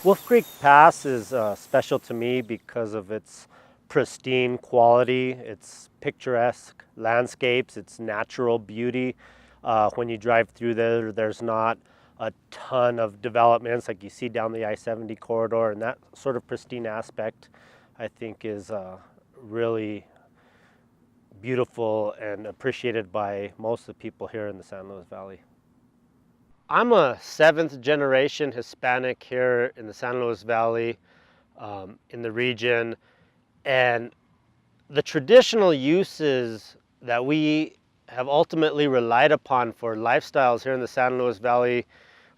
Wolf Creek Pass is special to me because of its pristine quality, its picturesque landscapes, its natural beauty. When you drive through there, there's not a ton of developments like you see down the I-70 corridor, and that sort of pristine aspect I think is really beautiful and appreciated by most of the people here in the San Luis Valley. I'm a seventh generation Hispanic here in the San Luis Valley, in the region, and the traditional uses that we have ultimately relied upon for lifestyles here in the San Luis Valley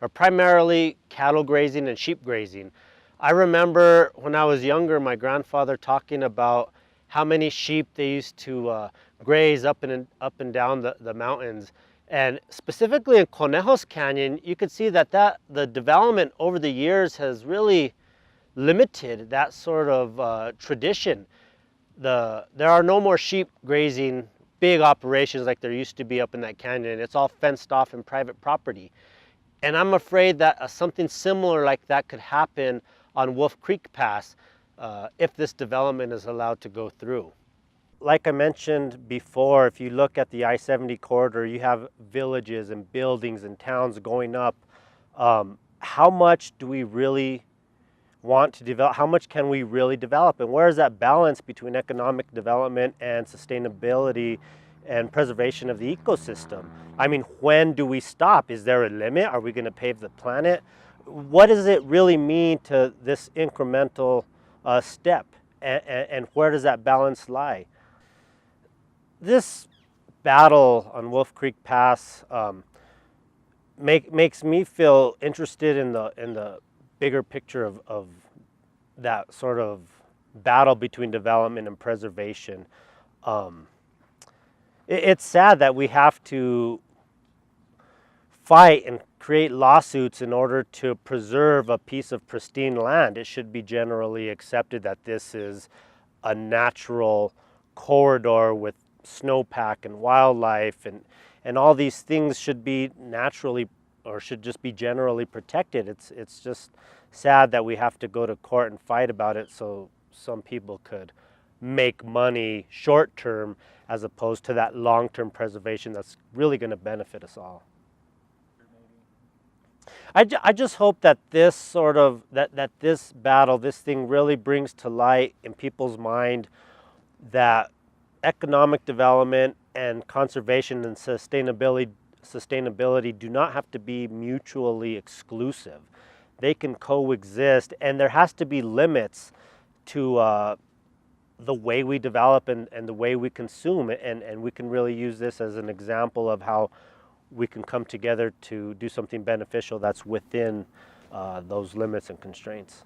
are primarily cattle grazing and sheep grazing. I remember when I was younger, my grandfather talking about how many sheep they used to graze up and down the mountains. And specifically in Conejos Canyon, you could see that the development over the years has really limited that sort of tradition. There are no more sheep grazing big operations like there used to be up in that canyon. It's all fenced off in private property. And I'm afraid that something similar like that could happen on Wolf Creek Pass if this development is allowed to go through. Like I mentioned before, if you look at the I-70 corridor, you have villages and buildings and towns going up. How much do we really want to develop? How much can we really develop? And where is that balance between economic development and sustainability and preservation of the ecosystem? I mean, when do we stop? Is there a limit? Are we going to pave the planet? What does it really mean to this incremental step? And where does that balance lie? This battle on Wolf Creek Pass makes me feel interested in the bigger picture of that sort of battle between development and preservation. It's sad that we have to fight and create lawsuits in order to preserve a piece of pristine land. It should be generally accepted that this is a natural corridor with snowpack and wildlife, and all these things should be naturally or should just be generally protected. It's just sad that we have to go to court and fight about it so some people could make money short term as opposed to that long-term preservation that's really going to benefit us all. I just hope that this sort of that this battle, this thing really brings to light in people's mind that economic development and conservation and sustainability do not have to be mutually exclusive. They can coexist, and there has to be limits to the way we develop and the way we consume, and we can really use this as an example of how we can come together to do something beneficial that's within those limits and constraints.